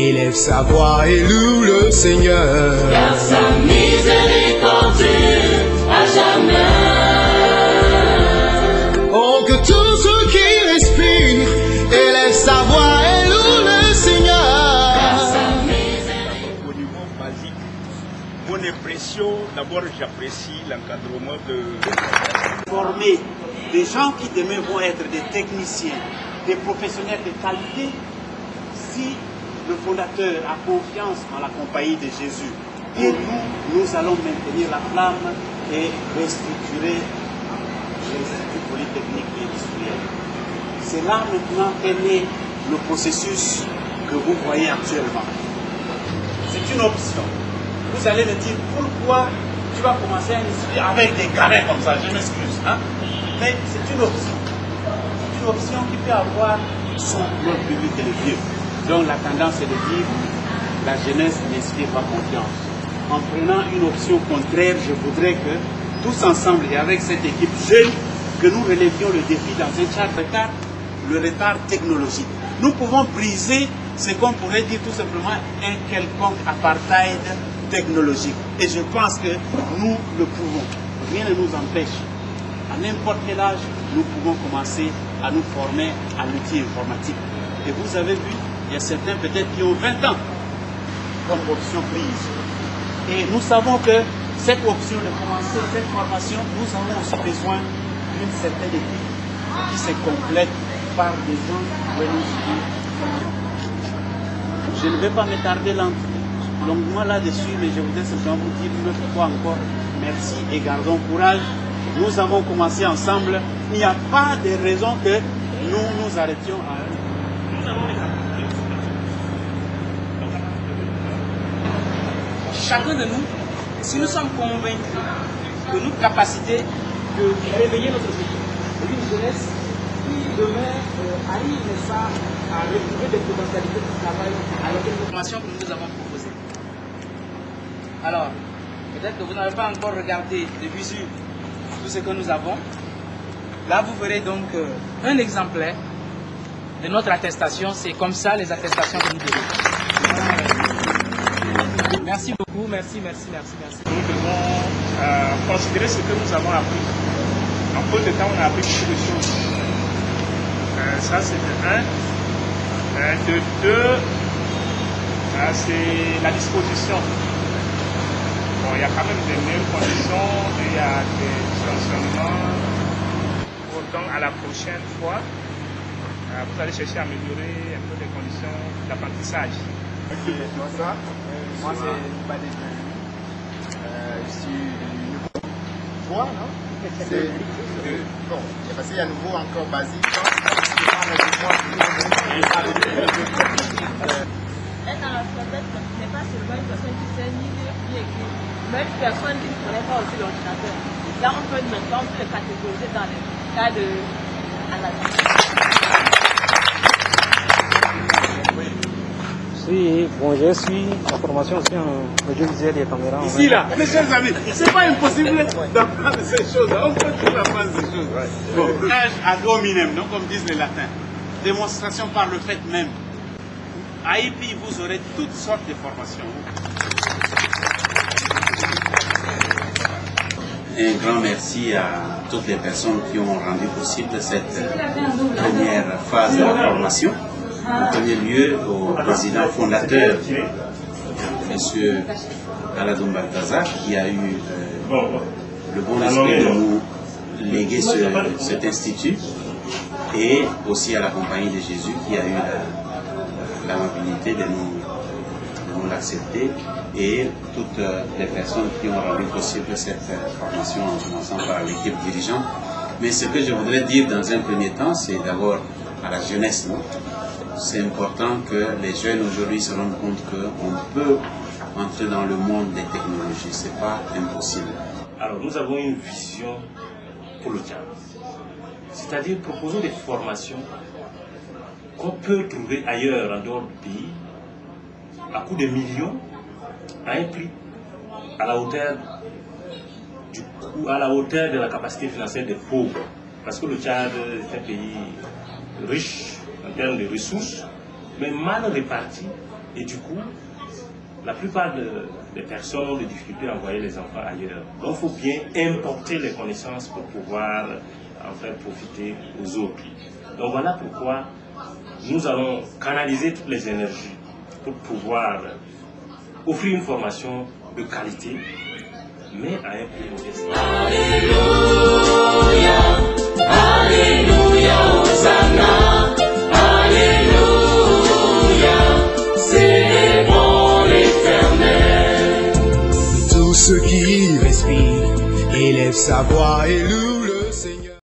Élève sa voix et loue le Seigneur. Car sa miséricorde à jamais. Oh, que tous ceux qui respirent élèvent sa voix et loue le Seigneur. Car sa miséricorde. Au niveau basique, mon impression, d'abord j'apprécie l'encadrement de... Former des gens qui demain vont être des techniciens, des professionnels de qualité, si le fondateur a confiance en la compagnie de Jésus. Et nous allons maintenir la flamme et restructurer l'Institut polytechnique et industriel. C'est là maintenant qu'est né le processus que vous voyez actuellement. C'est une option. Vous allez me dire pourquoi tu vas commencer un institut avec des carrés comme ça, je m'excuse. Hein? Mais c'est une option. C'est une option qui peut avoir son rôle public et le vieux. Donc la tendance est de dire la jeunesse n'inspire pas confiance. En prenant une option contraire, je voudrais que tous ensemble et avec cette équipe jeune, que nous relevions le défi dans un charter 4, le retard technologique. Nous pouvons briser ce qu'on pourrait dire tout simplement un quelconque apartheid technologique. Et je pense que nous le pouvons. Rien ne nous empêche. À n'importe quel âge, nous pouvons commencer à nous former à l'outil informatique. Et vous avez vu, il y a certains peut-être qui ont 20 ans comme option prise. Et nous savons que cette option de commencer cette formation, nous avons aussi besoin d'une certaine équipe qui se complète par des gens venus. Je ne vais pas m'attarder longuement là-dessus, mais je voudrais simplement vous dire une autre fois encore merci et gardons courage. Nous avons commencé ensemble. Il n'y a pas de raison que nous nous arrêtions à eux. Nous avons les chacun de nous, si nous sommes convaincus de notre capacité de réveiller notre pays, une jeunesse qui demain arrive à retrouver des potentialités de travail avec une formation que nous avons proposée. Alors, peut-être que vous n'avez pas encore regardé de visu tout ce que nous avons. Là, vous verrez donc un exemplaire de notre attestation. C'est comme ça les attestations que nous devons. Merci beaucoup, merci. Nous devons considérer ce que nous avons appris. En peu de temps, on a appris beaucoup de choses. Ça, c'est de 1. De 2, c'est la disposition. Bon, il y a quand même des meilleures conditions, il y a des dysfonctionnements. Donc, à la prochaine fois, vous allez chercher à améliorer un peu les conditions d'apprentissage. Ok, moi ça, moi c'est Badé. Je suis nouveau. Toi, non? C'est bon, parce qu'il y a nouveau encore basique. Être analphabète n'est pas seulement une personne qui sait ni lire ni écrire, mais une personne qui ne connaît pas aussi l'ordinateur. Là, on peut maintenant les catégoriser dans les cas de Oui, bon, je suis en formation aussi en audiovisuel et caméra. Ici, là, mes chers amis, c'est pas impossible d'apprendre ces choses. On peut toujours apprendre ces choses. Bon, âge ad hominem, donc comme disent les latins. Démonstration par le fait même. À IPI, vous aurez toutes sortes de formations. Un grand merci à toutes les personnes qui ont rendu possible cette première phase de la formation. En premier lieu, au président fondateur, M. Aladoum Balthazar, qui a eu le bon esprit de nous léguer cet institut, et aussi à la Compagnie de Jésus, qui a eu l'amabilité de nous l'accepter, et toutes les personnes qui ont rendu possible cette formation, en commençant par l'équipe dirigeante. Mais ce que je voudrais dire dans un premier temps, c'est d'abord à la jeunesse. C'est important que les jeunes aujourd'hui se rendent compte qu'on peut entrer dans le monde des technologies. Ce n'est pas impossible. Alors nous avons une vision pour le Tchad. C'est-à-dire proposer des formations qu'on peut trouver ailleurs en dehors du pays à coût de millions, à un prix à la hauteur du coût, à la hauteur de la capacité financière des pauvres. Parce que le Tchad est un pays riche en termes de ressources, mais mal réparti Et du coup, la plupart des personnes ont des difficultés à envoyer les enfants ailleurs. Donc il faut bien importer les connaissances pour pouvoir en faire profiter aux autres. Donc voilà pourquoi nous allons canaliser toutes les énergies pour pouvoir offrir une formation de qualité, mais à un prix modeste. Alléluia, Alléluia, Hosanna, Alléluia, célébrons l'Éternel. Tous ceux qui respirent élèvent sa voix et louent le